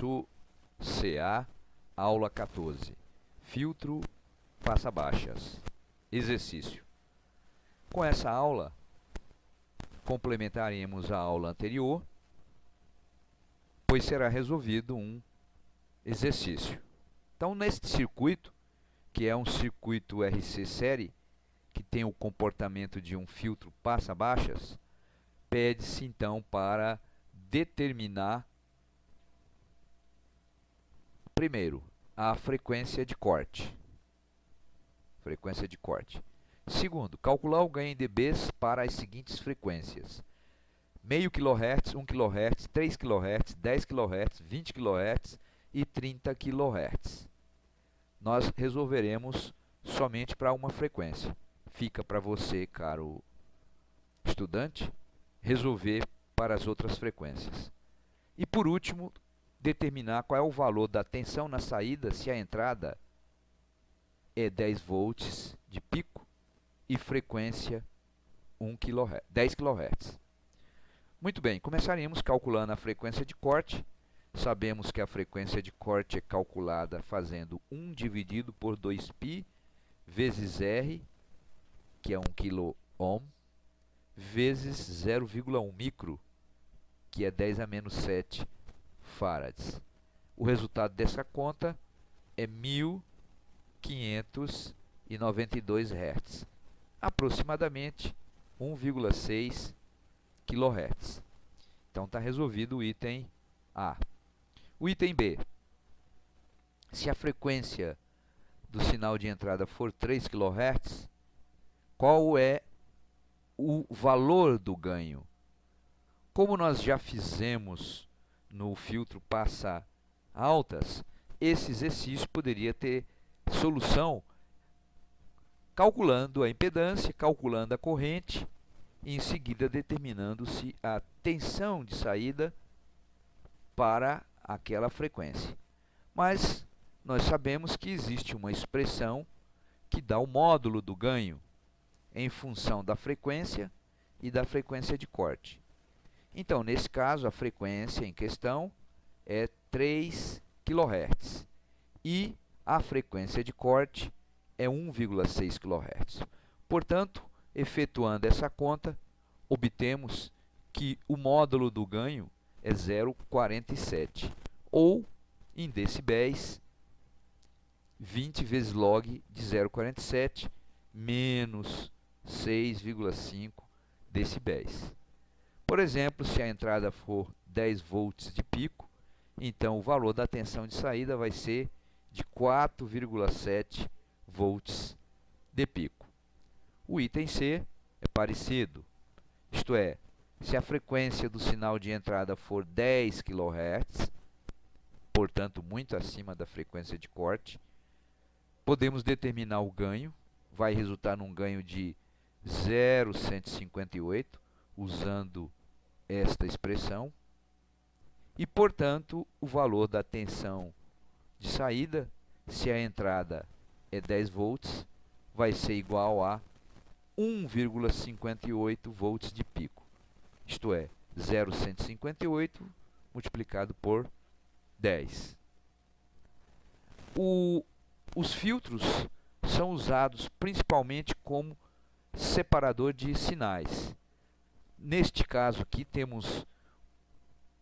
curso CA, aula 14, filtro passa baixas, exercício. Com essa aula, complementaremos a aula anterior, pois será resolvido um exercício. Então, neste circuito, que é um circuito RC série, que tem o comportamento de um filtro passa baixas, pede-se então para determinar primeiro a frequência de corte. Segundo, calcular o ganho em dBs para as seguintes frequências: meio kHz, 1 kHz, 3 kHz, 10 kHz, 20 kHz e 30 kHz. Nós resolveremos somente para uma frequência. Fica para você, caro estudante, resolver para as outras frequências. E por último, determinar qual é o valor da tensão na saída se a entrada é 10 volts de pico e frequência 10 kHz. Muito bem, começaremos calculando a frequência de corte. Sabemos que a frequência de corte é calculada fazendo 1 dividido por 2π vezes R, que é 1 kΩ, vezes 0,1 micro, que é 10 a menos 7 farads. O resultado dessa conta é 1592 Hz, aproximadamente 1,6 kHz. Então está resolvido o item A. O item B: se a frequência do sinal de entrada for 3 kHz, qual é o valor do ganho? Como nós já fizemos no filtro passa altas, esse exercício poderia ter solução calculando a impedância, calculando a corrente e em seguida determinando-se a tensão de saída para aquela frequência. Mas nós sabemos que existe uma expressão que dá o módulo do ganho em função da frequência e da frequência de corte. Então, nesse caso, a frequência em questão é 3 kHz e a frequência de corte é 1,6 kHz. Portanto, efetuando essa conta, obtemos que o módulo do ganho é 0,47, ou, em decibéis, 20 vezes log de 0,47 menos 6,5 decibéis. Por exemplo, se a entrada for 10 volts de pico, então o valor da tensão de saída vai ser de 4,7 volts de pico. O item C é parecido, isto é, se a frequência do sinal de entrada for 10 kHz, portanto muito acima da frequência de corte, podemos determinar o ganho, vai resultar num ganho de 0,158, usando esta expressão, e portanto o valor da tensão de saída, se a entrada é 10 volts, vai ser igual a 1,58 volts de pico, isto é, 0,158 multiplicado por 10. Os filtros são usados principalmente como separador de sinais. Neste caso aqui temos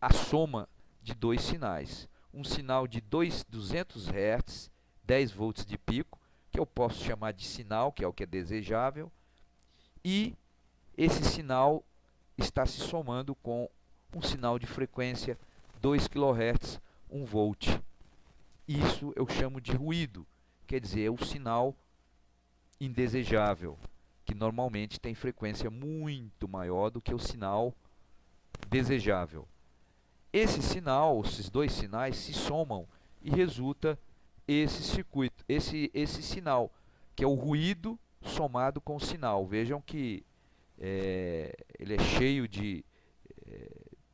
a soma de dois sinais. Um sinal de 200 Hz, 10 volts de pico, que eu posso chamar de sinal, que é o que é desejável, e esse sinal está se somando com um sinal de frequência 2 kHz, 1 volt. Isso eu chamo de ruído, quer dizer, é o sinal indesejável, que normalmente tem frequência muito maior do que o sinal desejável. Esse sinal, esses dois sinais se somam e resulta esse circuito, esse sinal, que é o ruído somado com o sinal. Vejam que ele é cheio de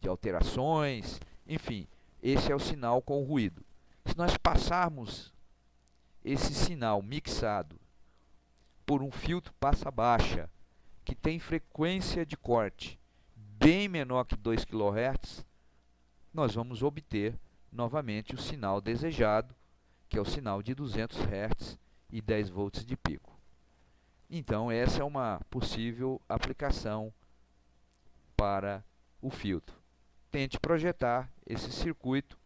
alterações, enfim, esse é o sinal com o ruído. Se nós passarmos esse sinal mixado por um filtro passa baixa, que tem frequência de corte bem menor que 2 kHz, nós vamos obter novamente o sinal desejado, que é o sinal de 200 Hz e 10 volts de pico. Então essa é uma possível aplicação para o filtro. Tente projetar esse circuito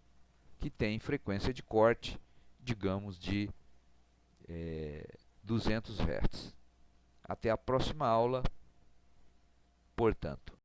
que tem frequência de corte, digamos, de 200 Hz. Até a próxima aula, portanto.